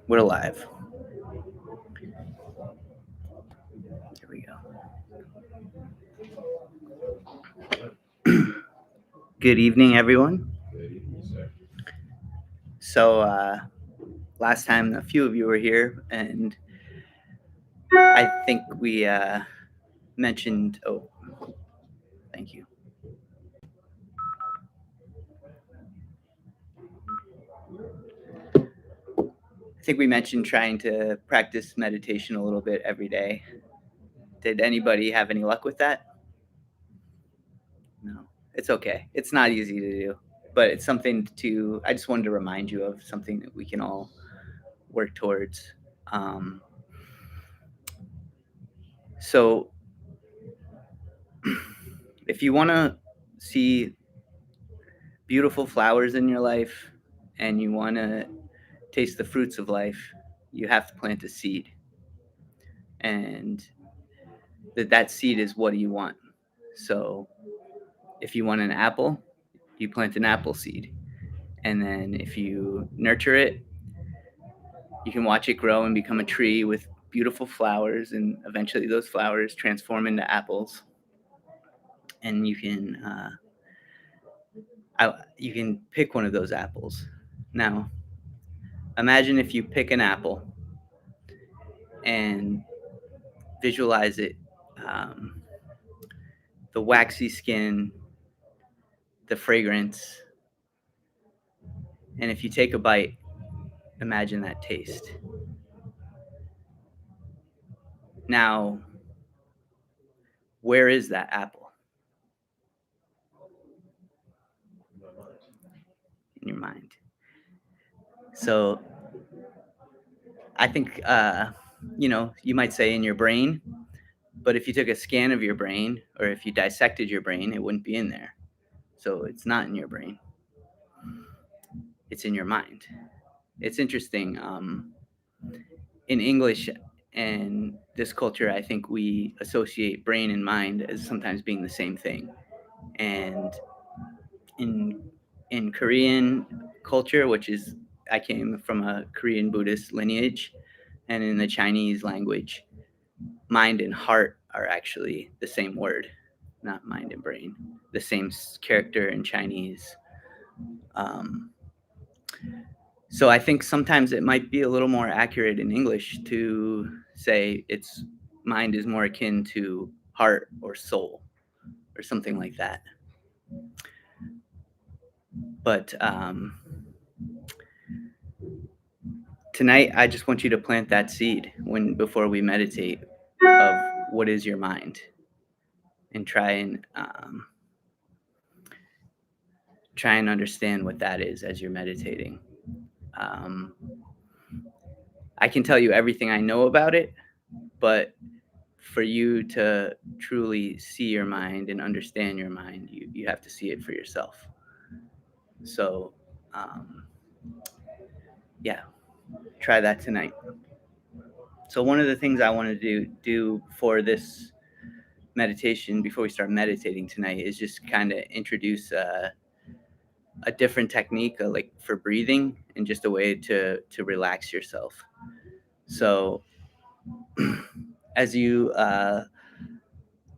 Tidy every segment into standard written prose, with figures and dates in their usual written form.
We're live. Here we go. Good evening, everyone. So, last time a few of you were here, and I think we mentioned. Oh, thank you. I think we mentioned trying to practice meditation a little bit every day. Did anybody have any luck with that? No, it's okay. It's not easy to do, but it's something to. I just wanted to remind you of something that we can all work towards. So, if you want to see beautiful flowers in your life and you want to taste the fruits of life, you have to plant a seed. And that seed is what do you want? So if you want an apple, you plant an apple seed. And then if you nurture it, you can watch it grow and become a tree with beautiful flowers, and eventually those flowers transform into apples. And you can pick one of those apples. Now, imagine if you pick an apple and visualize it, the waxy skin, the fragrance, and if you take a bite, imagine that taste. Now, where is that apple? In your mind. So I think, you might say in your brain, but if you took a scan of your brain or if you dissected your brain, it wouldn't be in there. So it's not in your brain. It's in your mind. It's interesting. In English and this culture, I think we associate brain and mind as sometimes being the same thing. And in Korean culture, which is, I came from a Korean Buddhist lineage, and in the Chinese language, mind and heart are actually the same word, not mind and brain, the same character in Chinese. So I think sometimes it might be a little more accurate in English to say its mind is more akin to heart or soul or something like that. But tonight, I just want you to plant that seed before we meditate of what is your mind, and try and understand what that is as you're meditating. I can tell you everything I know about it, but for you to truly see your mind and understand your mind, you have to see it for yourself. So, yeah, try that tonight. So one of the things I want to do for this meditation before we start meditating tonight is just kind of introduce a different technique, like for breathing, and just a way to relax yourself. So as you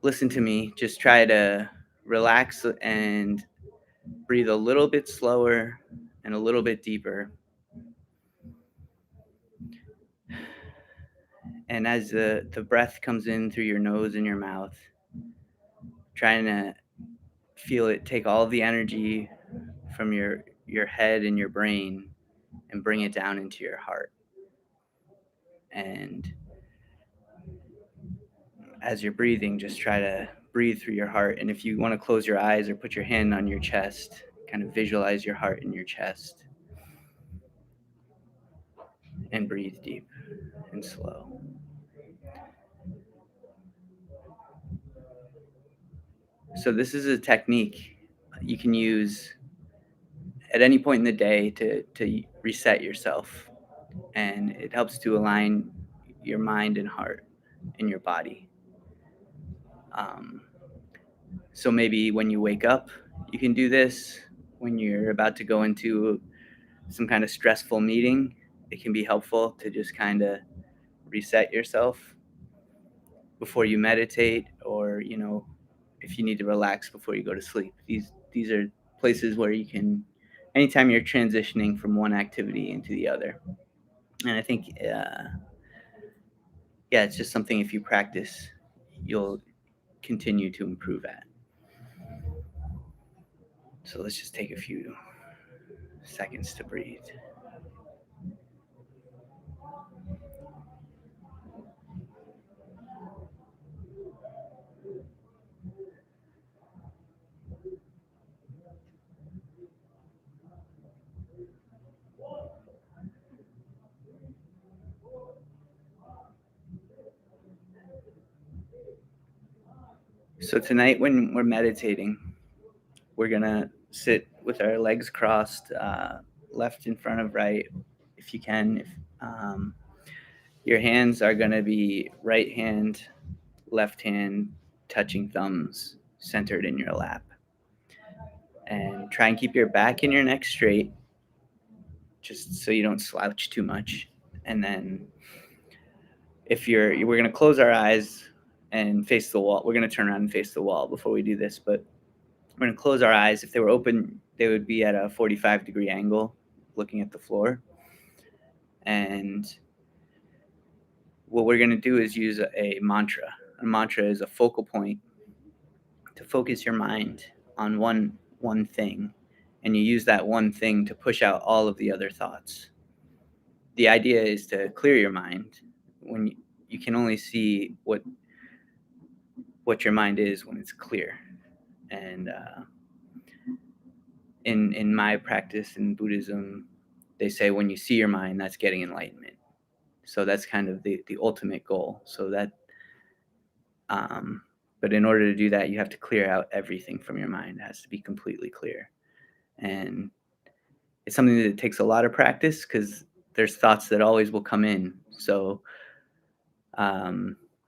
listen to me, just try to relax and breathe a little bit slower and a little bit deeper. And as the breath comes in through your nose and your mouth, trying to feel it take all the energy from your head and your brain and bring it down into your heart. And as you're breathing, just try to breathe through your heart. And if you want to close your eyes or put your hand on your chest, kind of visualize your heart in your chest and breathe deep and slow. So this is a technique you can use at any point in the day to reset yourself. And it helps to align your mind and heart in your body. So maybe when you wake up, you can do this. When you're about to go into some kind of stressful meeting, it can be helpful to just kind of reset yourself before you meditate, or if you need to relax before you go to sleep. These are places where you can, anytime you're transitioning from one activity into the other. And I think, yeah, it's just something, if you practice, you'll continue to improve at. So let's just take a few seconds to breathe. So tonight, when we're meditating, we're gonna sit with our legs crossed, left in front of right, if you can. Your hands are gonna be right hand, left hand touching thumbs, centered in your lap. And try and keep your back and your neck straight, just so you don't slouch too much. And then, we're gonna close our eyes and face the wall. We're gonna turn around and face the wall before we do this, but we're gonna close our eyes. If they were open, they would be at a 45-degree angle, looking at the floor. And what we're gonna do is use a mantra. A mantra is a focal point to focus your mind on one thing, and you use that one thing to push out all of the other thoughts. The idea is to clear your mind. When you can only see what your mind is when it's clear. And in my practice in Buddhism, they say when you see your mind, that's getting enlightenment. So that's kind of the ultimate goal. So that, but in order to do that, you have to clear out everything from your mind. It has to be completely clear. And it's something that takes a lot of practice, because there's thoughts that always will come in. So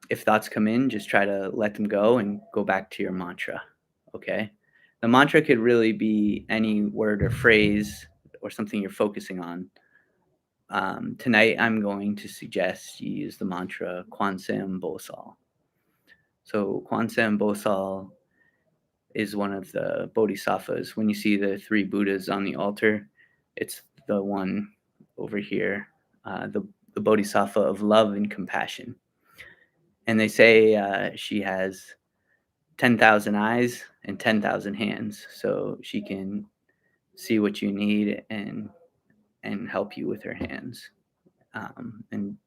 if thoughts come in, just try to let them go and go back to your mantra. Okay. The mantra could really be any word or phrase or something you're focusing on. Tonight, I'm going to suggest you use the mantra Kwansam Bosal. So Kwansam Bosal is one of the bodhisattvas. When you see the three Buddhas on the altar, it's the one over here, the bodhisattva of love and compassion. And they say she has 10,000 eyes and 10,000 hands, so she can see what you need and help you with her hands. And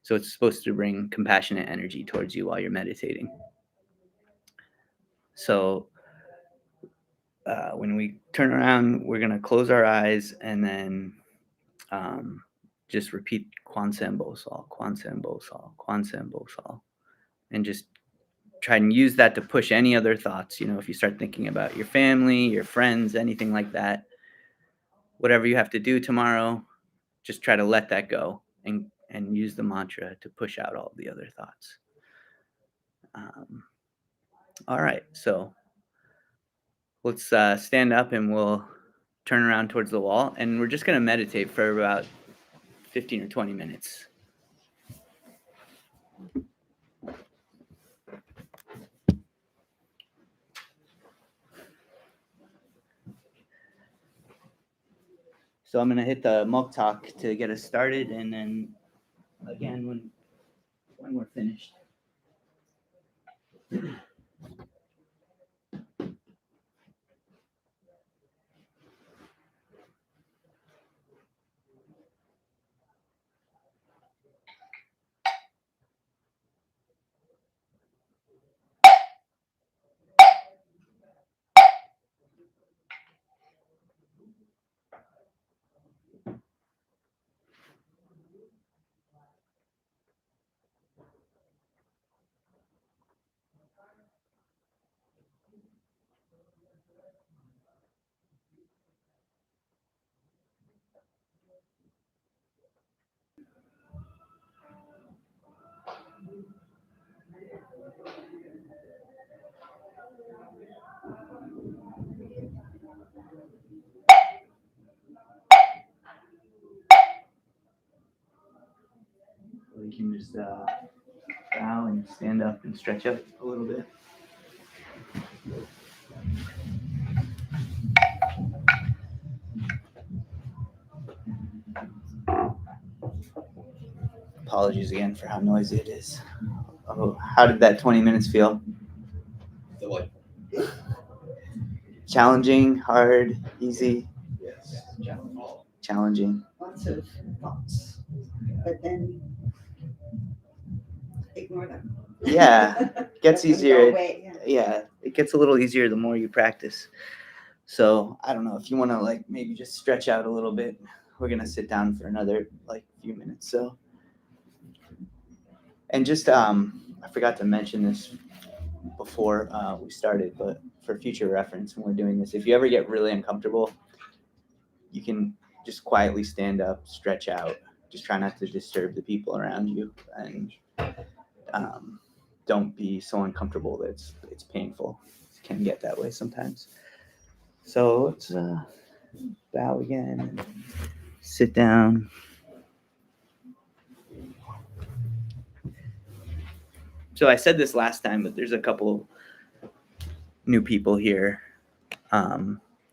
so it's supposed to bring compassionate energy towards you while you're meditating. So when we turn around, we're going to close our eyes and then just repeat Kwansam Bosal, Kwansam Bosal, Kwansam Bosal, and just try and use that to push any other thoughts. If you start thinking about your family, your friends, anything like that, whatever you have to do tomorrow, just try to let that go and use the mantra to push out all the other thoughts. All right, so let's stand up and we'll turn around towards the wall, and we're just going to meditate for about 15 or 20 minutes. So I'm going to hit the Moktak to get us started, and then again when we're finished. Or you can just bow and stand up and stretch up a little bit. Apologies again for how noisy it is. Oh, how did that 20 minutes feel? Delightful. Challenging, hard, easy? Yes. Challenging. Challenging. Lots of thoughts, but then ignore them. Yeah, gets Let them easier. go away, Yeah, it gets a little easier the more you practice. So I don't know if you want to like maybe just stretch out a little bit. We're gonna sit down for another like few minutes. So, and just I forgot to mention this before we started, but for future reference when we're doing this, if you ever get really uncomfortable, you can just quietly stand up, stretch out. Just try not to disturb the people around you, and don't be so uncomfortable that it's painful. It can get that way sometimes. So let's bow again and sit down. So I said this last time, but there's a couple new people here.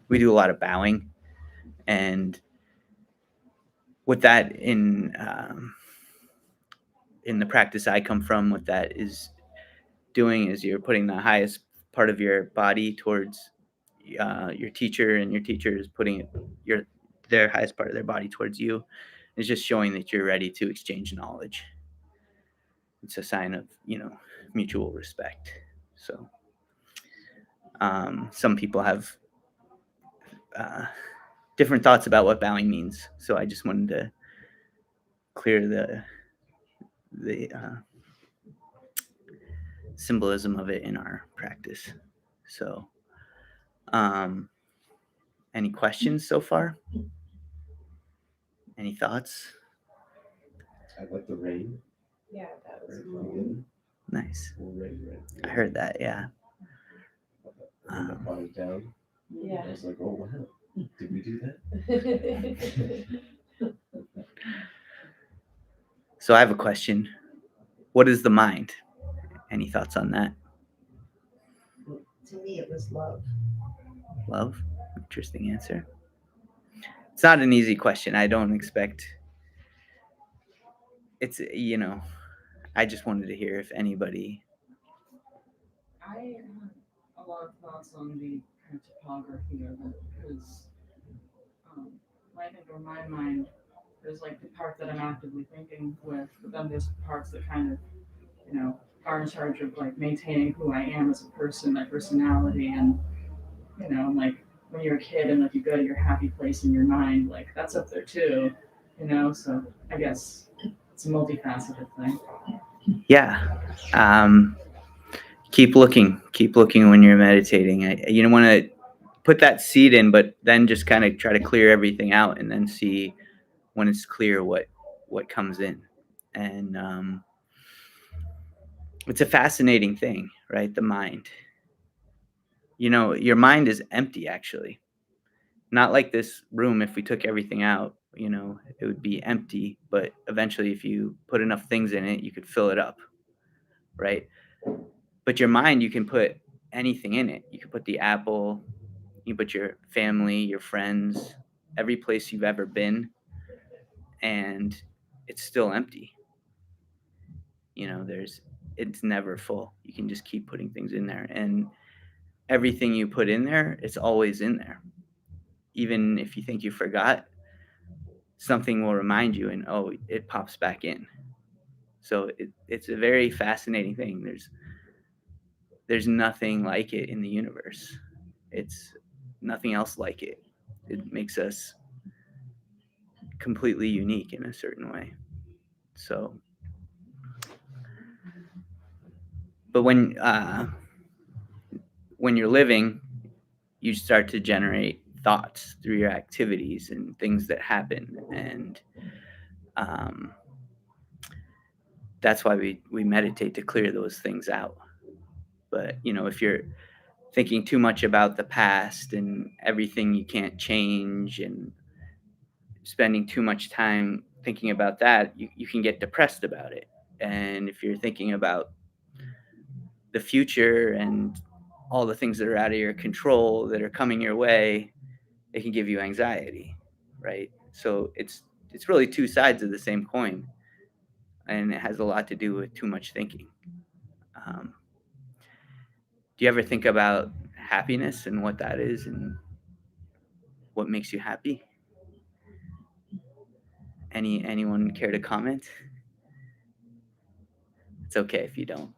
We do a lot of bowing, and with that in the practice I come from, what that is doing is you're putting the highest part of your body towards your teacher, and your teacher is putting their highest part of their body towards you. It's just showing that you're ready to exchange knowledge. It's a sign of mutual respect. So some people have different thoughts about what bowing means. So I just wanted to clear the symbolism of it in our practice. So, any questions so far? Any thoughts? I like the rain. Yeah, that was Very cool. good. Nice. Rain. I heard that. Yeah. And that brought it down. Yeah. I was like, oh wow, did we do that? So I have a question. What is the mind? Any thoughts on that? To me, it was love. Love? Interesting answer. It's not an easy question. I don't expect. It's I just wanted to hear if anybody. I had a lot of thoughts on the kind of topography of it because when I think of my mind, there's like the part that I'm actively thinking with, but then there's parts that kind of, are in charge of like maintaining who I am as a person, my personality, and like when you're a kid and like you go to your happy place in your mind, like that's up there too, So I guess it's a multifaceted thing. Yeah. Keep looking when you're meditating. You don't want to put that seed in, but then just kind of try to clear everything out, and then see when it's clear what comes in. And it's a fascinating thing, right? The mind. Your mind is empty, actually. Not like this room. If we took everything out, it would be empty. But eventually, if you put enough things in it, you could fill it up, right? But your mind, you can put anything in it. You can put the apple, you put your family, your friends, every place you've ever been, and it's still empty. It's never full. You can just keep putting things in there, and everything you put in there, it's always in there. Even if you think you forgot, something will remind you, and it pops back in. So it's a very fascinating thing. There's nothing like it in the universe. It's nothing else like it. It makes us completely unique in a certain way. So, but when you're living, you start to generate thoughts through your activities and things that happen, and that's why we meditate, to clear those things out. But if you're thinking too much about the past and everything you can't change, and spending too much time thinking about that, you can get depressed about it. And if you're thinking about the future and all the things that are out of your control that are coming your way, it can give you anxiety, right? So it's really two sides of the same coin, and it has a lot to do with too much thinking. Um, do you ever think about happiness and what that is and what makes you happy? Anyone care to comment? It's okay if you don't.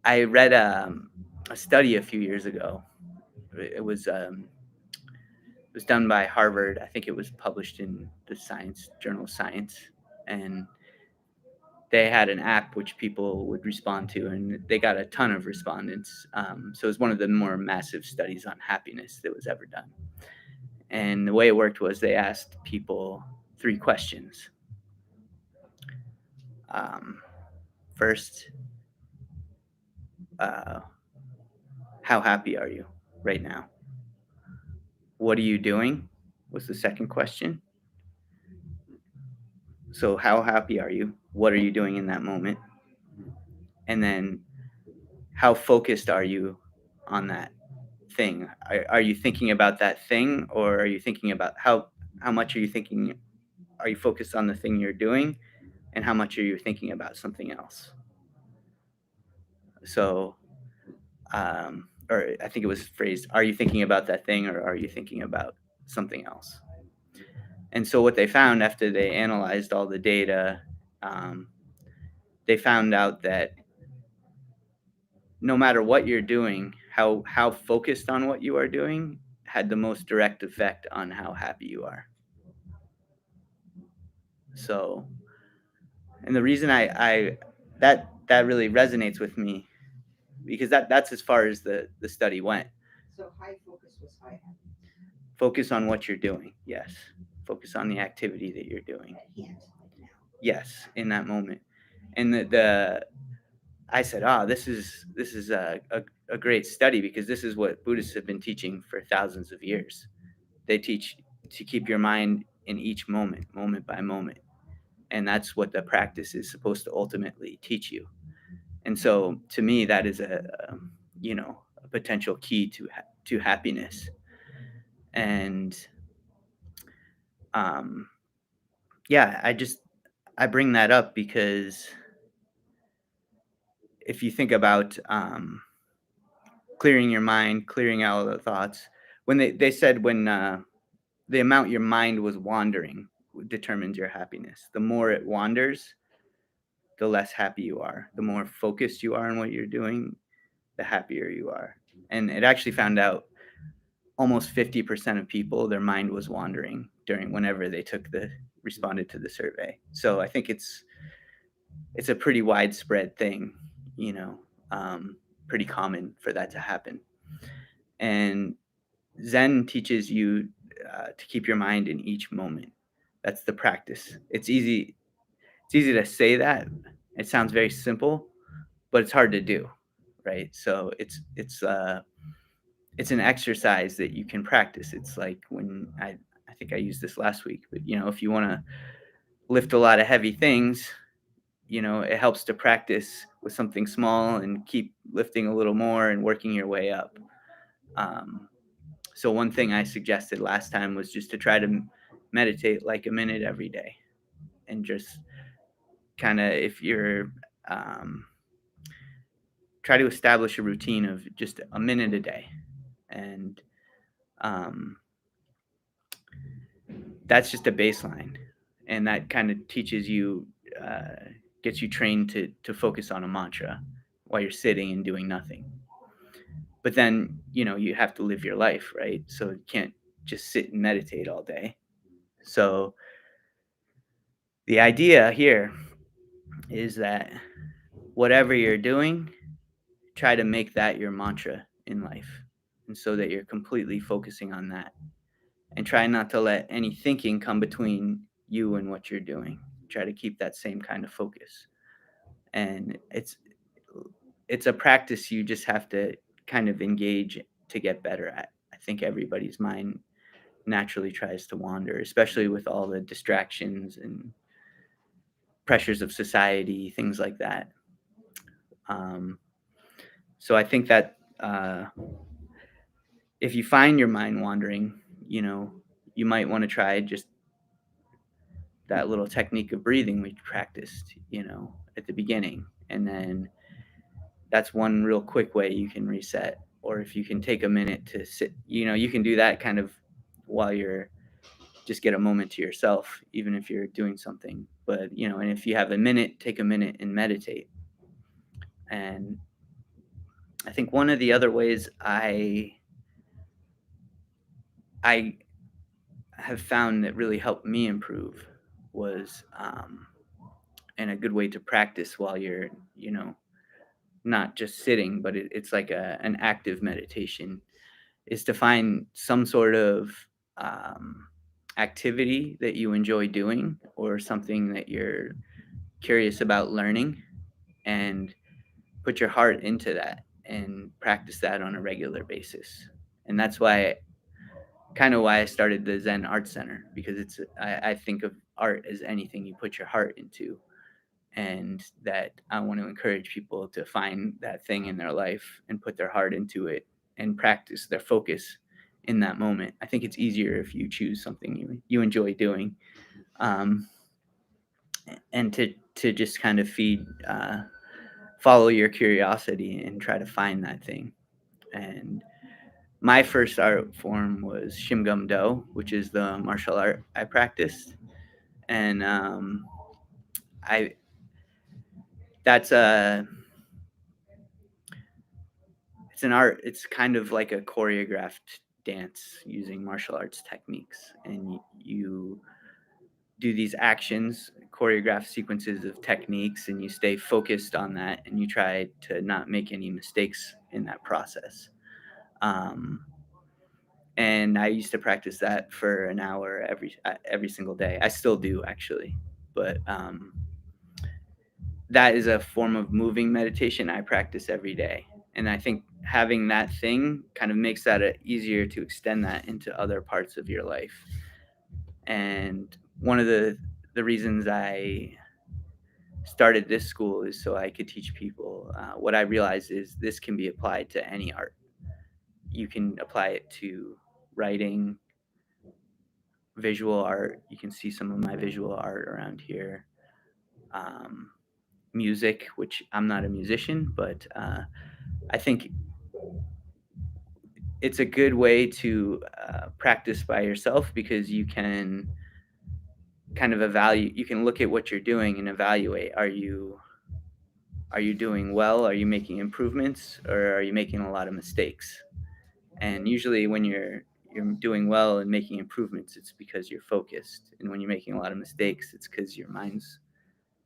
I read a study a few years ago. It was done by Harvard. I think it was published in the Science Journal of Science, and they had an app which people would respond to, and they got a ton of respondents. So it was one of the more massive studies on happiness that was ever done. And the way it worked was they asked people 3 questions. First, how happy are you right now? What are you doing? Was the second question. So how happy are you? What are you doing in that moment? And then how focused are you on that thing? Are you thinking about that thing, or are you thinking about how much are you thinking? Are you focused on the thing you're doing, and how much are you thinking about something else? So, or I think it was phrased, are you thinking about that thing, or are you thinking about something else? And so what they found after they analyzed all the data, they found out that no matter what you're doing, how focused on what you are doing had the most direct effect on how happy you are. So, and the reason I that really resonates with me, because that's as far as the study went. So high focus was high happiness. Focus on what you're doing. Yes. Focus on the activity that you're doing. At hand, like now. Yes, in that moment. And the I said, this is a great study, because this is what Buddhists have been teaching for thousands of years. They teach to keep your mind in each moment, moment by moment. And that's what the practice is supposed to ultimately teach you. And so to me, that is a potential key to happiness. And yeah, I bring that up because if you think about clearing your mind, clearing out the thoughts, when they said when the amount your mind was wandering determines your happiness. The more it wanders, the less happy you are. The more focused you are on what you're doing, the happier you are. And it actually found out almost 50% of people, their mind was wandering during whenever they responded to the survey. So I think it's a pretty widespread thing, pretty common for that to happen. And Zen teaches you to keep your mind in each moment. That's the practice. It's easy to say that. It sounds very simple, but it's hard to do, right? So it's an exercise that you can practice. It's like when I think I used this last week, but if you want to lift a lot of heavy things, it helps to practice with something small and keep lifting a little more and working your way up. So one thing I suggested last time was just to try to meditate like a minute every day, and just kind of, if you're try to establish a routine of just a minute a day. And that's just a baseline, and that kind of teaches you, gets you trained to focus on a mantra while you're sitting and doing nothing. But then you have to live your life, right? So you can't just sit and meditate all day. So the idea here is that whatever you're doing, try to make that your mantra in life, and so that you're completely focusing on that, and try not to let any thinking come between you and what you're doing. Try to keep that same kind of focus. And it's a practice you just have to kind of engage to get better at. I think everybody's mind naturally tries to wander, especially with all the distractions and pressures of society, things like that. Um, so I think that if you find your mind wandering, you might want to try just that little technique of breathing we practiced, at the beginning. And then that's one real quick way you can reset. Or if you can take a minute to sit, you can do that kind of while you're just get a moment to yourself, even if you're doing something. But, and if you have a minute, take a minute and meditate. And I think one of the other ways I have found that really helped me improve was, and a good way to practice while you're, not just sitting, but it's like an active meditation, is to find some sort of activity that you enjoy doing or something that you're curious about learning, and put your heart into that and practice that on a regular basis. And that's why I started the Zen Art Center, because I think of art as anything you put your heart into, and that I want to encourage people to find that thing in their life and put their heart into it and practice their focus in that moment. I think it's easier if you choose something you enjoy doing, um, and to just kind of follow your curiosity and try to find that thing. And my first art form was Shimgum Do, which is the martial art I practiced, and I that's a it's an art. It's kind of like a choreographed dance using martial arts techniques, and you do these actions, choreographed sequences of techniques, and you stay focused on that, and you try to not make any mistakes in that process. Um, and I used to practice that for an hour every single day. I still do, actually, but that is a form of moving meditation I practice every day. And I think having that thing kind of makes that easier to extend that into other parts of your life. And one of the reasons I started this school is so I could teach people. What I realized is this can be applied to any art. You can apply it to writing, visual art. You can see some of my visual art around here. Um, Music, which I'm not a musician, but I think it's a good way to practice by yourself, because you can kind of evaluate. You can look at what you're doing and evaluate. Are you doing well? Are you making improvements, or are you making a lot of mistakes? And usually, when you're doing well and making improvements, it's because you're focused. And when you're making a lot of mistakes, it's because your mind's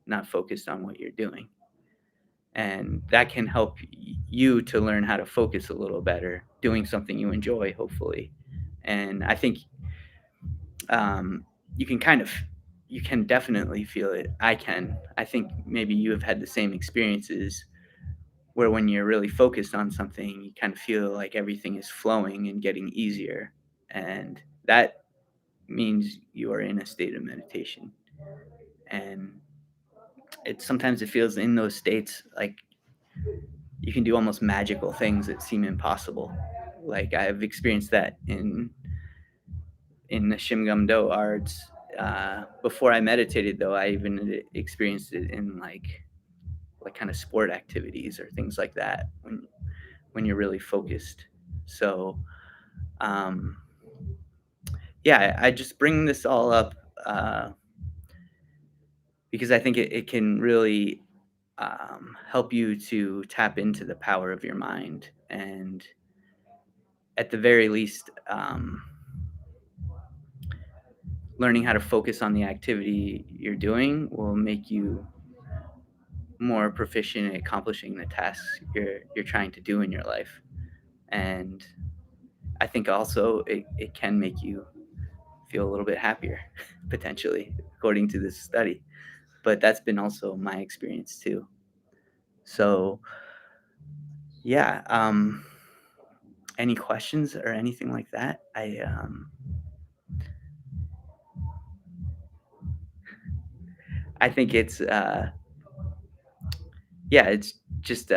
not focused on what you're doing. And that can help you to learn how to focus a little better, doing something you enjoy, hopefully. And I think um, you can you can definitely feel it. I think maybe you have had the same experiences, where when you're really focused on something, you kind of feel like everything is flowing and getting easier. And that means you are in a state of meditation. And sometimes it feels in those states like you can do almost magical things that seem impossible. Like I've experienced that in the Shimgum Do arts. Before I meditated, though, I even experienced it in like kind of sport activities or things like that, when you're really focused. So um, yeah, I just bring this all up uh, because I think it can really help you to tap into the power of your mind, and at the very least, learning how to focus on the activity you're doing will make you more proficient at accomplishing the tasks you're trying to do in your life. And I think also it can make you feel a little bit happier, potentially, according to this study. But that's been also my experience too. So yeah, any questions or anything like that? I think it's it's just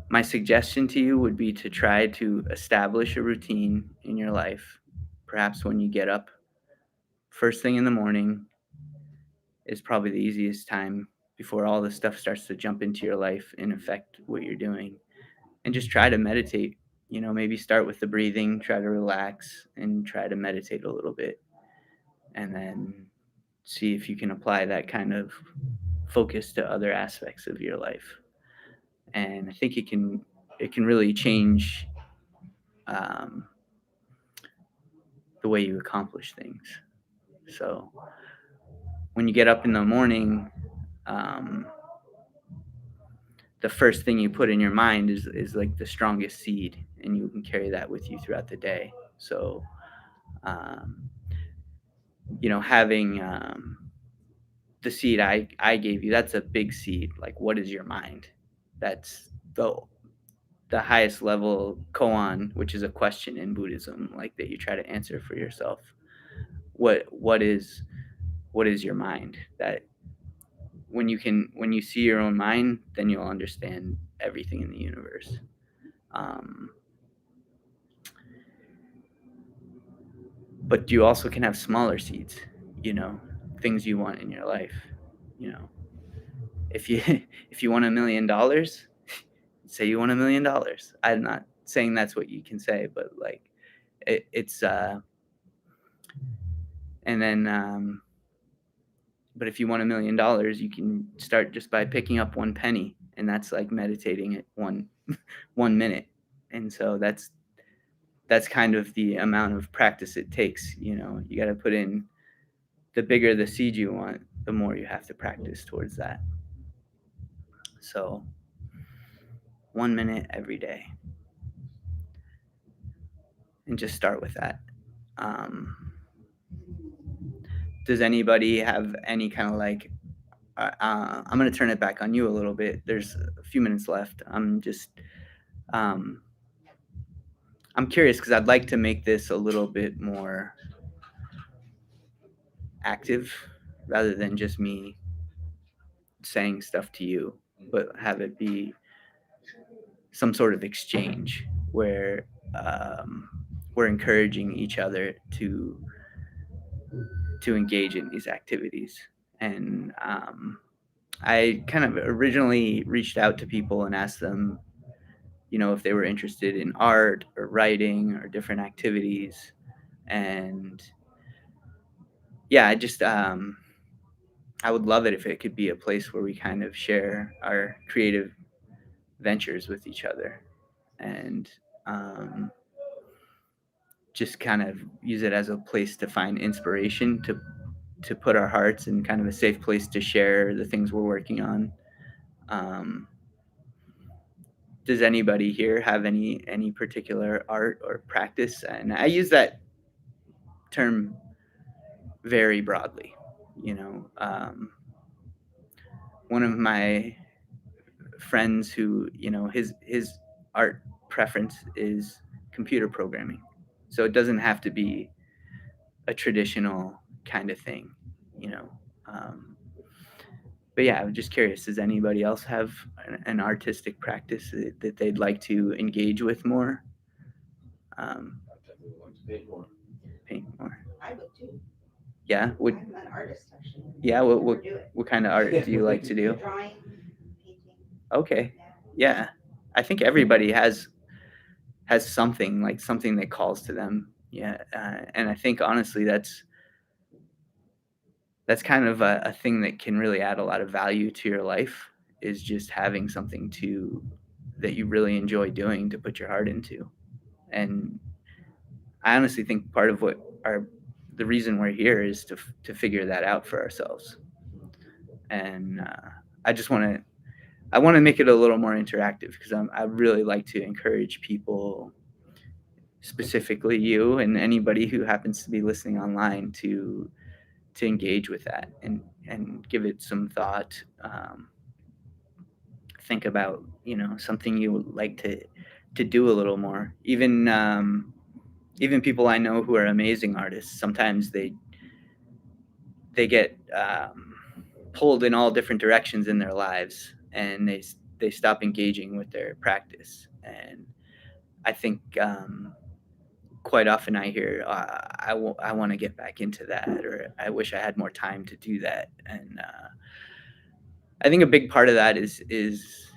my suggestion to you would be to try to establish a routine in your life. Perhaps when you get up first thing in the morning is probably the easiest time before all this stuff starts to jump into your life and affect what you're doing. And just try to meditate. Maybe start with the breathing, try to relax and try to meditate a little bit. And then see if you can apply that kind of focus to other aspects of your life. And I think it can really change um, the way you accomplish things. So when you get up in the morning, um, the first thing you put in your mind is like the strongest seed, and you can carry that with you throughout the day. So, um, having the seed I gave you, that's a big seed. Like, what is your mind? That's the highest level koan, which is a question in Buddhism, like that you try to answer for yourself. What is your mind? That when you see your own mind, then you'll understand everything in the universe. But you also can have smaller seeds, things you want in your life. If you if you want $1 million, say you want $1 million. I'm not saying that's what you can say, but like it's and then but if you want $1 million, you can start just by picking up one penny, and that's like meditating at 1 minute. And so that's kind of the amount of practice it takes. You got to put in, the bigger the seed you want, the more you have to practice towards that. So 1 minute every day, and just start with that. Does anybody have any kind of like, I'm going to turn it back on you a little bit. There's a few minutes left. I'm curious because I'd like to make this a little bit more active rather than just me saying stuff to you, but have it be some sort of exchange where we're encouraging each other to engage in these activities. And I kind of originally reached out to people and asked them, if they were interested in art or writing or different activities. And yeah, I would love it if it could be a place where we kind of share our creative ventures with each other, and just kind of use it as a place to find inspiration, to put our hearts in kind of a safe place to share the things we're working on. Does anybody here have any particular art or practice? And I use that term very broadly. One of my friends who, his art preference is computer programming. So it doesn't have to be a traditional kind of thing, but yeah, I'm just curious, does anybody else have an artistic practice that they'd like to engage with more? I definitely would like to paint more. Paint more. I would too. Yeah. I'm an artist, actually. Yeah. Never What do it. kind of art do you like to do? Drawing, painting. Okay. Yeah. Yeah. I think everybody has something that calls to them. Yeah. And I think honestly, that's kind of a thing that can really add a lot of value to your life, is just having something that you really enjoy doing, to put your heart into. And I honestly think part of the reason we're here is to figure that out for ourselves. And I want to make it a little more interactive, because I really like to encourage people, specifically you and anybody who happens to be listening online, to engage with that and give it some thought. Think about something you would like to do a little more. Even people I know who are amazing artists, sometimes they get pulled in all different directions in their lives, and they stop engaging with their practice. And I think quite often I hear, I want to get back into that, or I wish I had more time to do that. And I think a big part of that is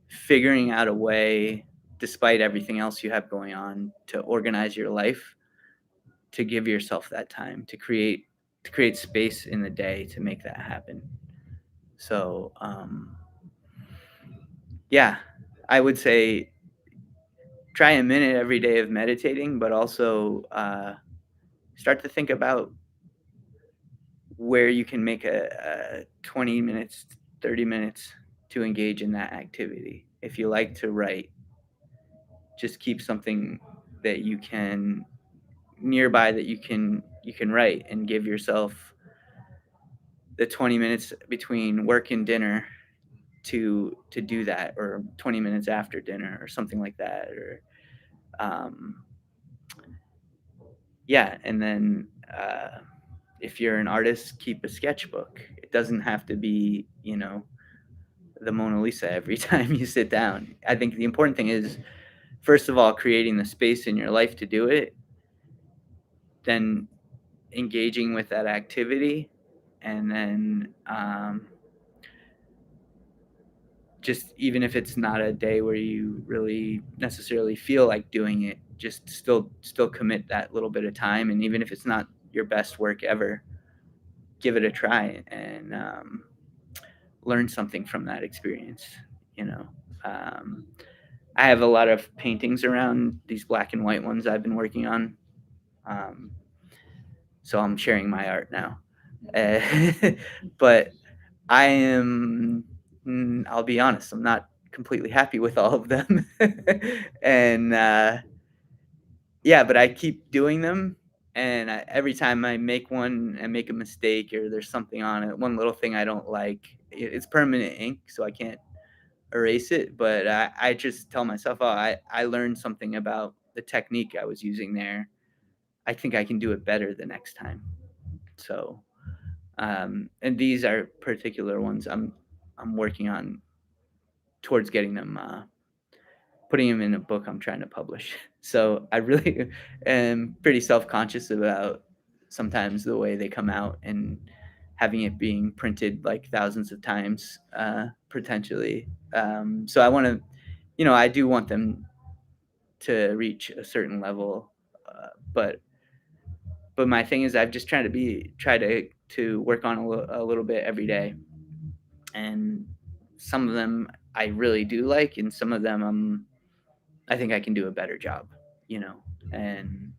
figuring out a way, despite everything else you have going on, to organize your life, to give yourself that time, to create space in the day to make that happen. So yeah, I would say try a minute every day of meditating, but also start to think about where you can make a 20 minutes, 30 minutes to engage in that activity. If you like to write, just keep something that you can nearby that you can write, and give yourself the 20 minutes between work and dinner to do that, or 20 minutes after dinner or something like that. Or yeah, and then if you're an artist, keep a sketchbook. It doesn't have to be, the Mona Lisa every time you sit down. I think the important thing is, first of all, creating the space in your life to do it, then engaging with that activity, and then just, even if it's not a day where you really necessarily feel like doing it, just still commit that little bit of time. And even if it's not your best work ever, give it a try, and learn something from that experience. I have a lot of paintings around, these black and white ones I've been working on. So I'm sharing my art now. But I'll be honest, I'm not completely happy with all of them. And yeah, but I keep doing them. And every time I make one and make a mistake, or there's something on it, one little thing I don't like, it's permanent ink, so I can't erase it. But I just tell myself, oh, I learned something about the technique I was using there. I think I can do it better the next time. So, and these are particular ones I'm working on towards getting them, putting them in a book I'm trying to publish. So I really am pretty self-conscious about sometimes the way they come out, and having it being printed like thousands of times, potentially. So I want to, I do want them to reach a certain level, but my thing is, I've just try to work on a little bit every day, and some of them I really do like, and some of them I think I can do a better job, and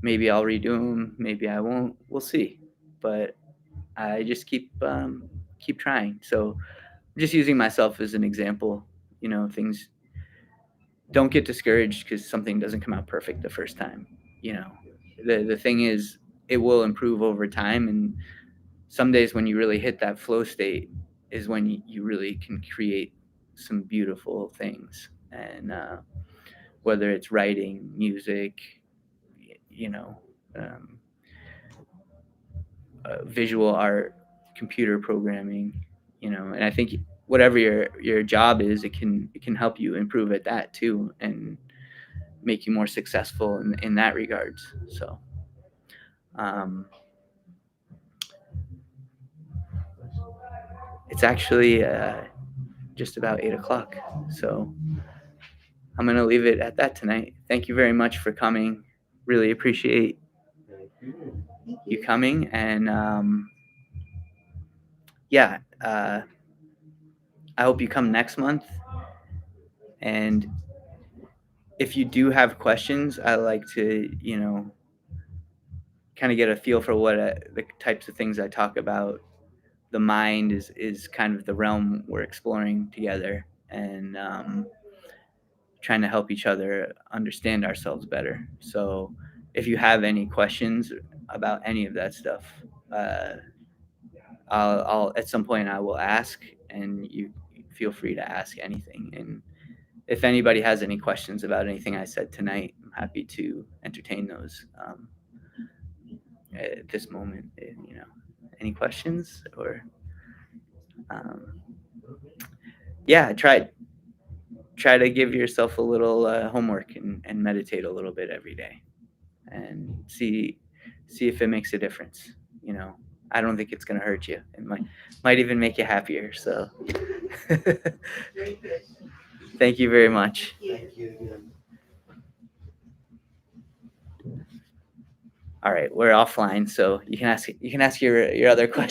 maybe I'll redo them, maybe I won't. We'll see. But I just keep trying. So I'm just using myself as an example. Things, don't get discouraged because something doesn't come out perfect the first time. The thing is, it will improve over time, and some days when you really hit that flow state is when you really can create some beautiful things. And whether it's writing, music, um, visual art, computer programming, and I think whatever your job is, it can help you improve at that too, and make you more successful in that regards. So it's actually just about 8 o'clock. So I'm going to leave it at that tonight. Thank you very much for coming. Really appreciate you coming. And yeah, I hope you come next month. And if you do have questions, I like to, kind of get a feel for what the types of things I talk about. The mind is kind of the realm we're exploring together, and trying to help each other understand ourselves better. So if you have any questions about any of that stuff, I'll at some point I will ask, and you feel free to ask anything. And if anybody has any questions about anything I said tonight, I'm happy to entertain those at this moment. any questions? Or yeah, try to give yourself a little homework and meditate a little bit every day, and see if it makes a difference. You know, I don't think it's going to hurt you. It might even make you happier. So Very good. thank you very much. Thank you again. All right, we're offline, so you can ask your other question.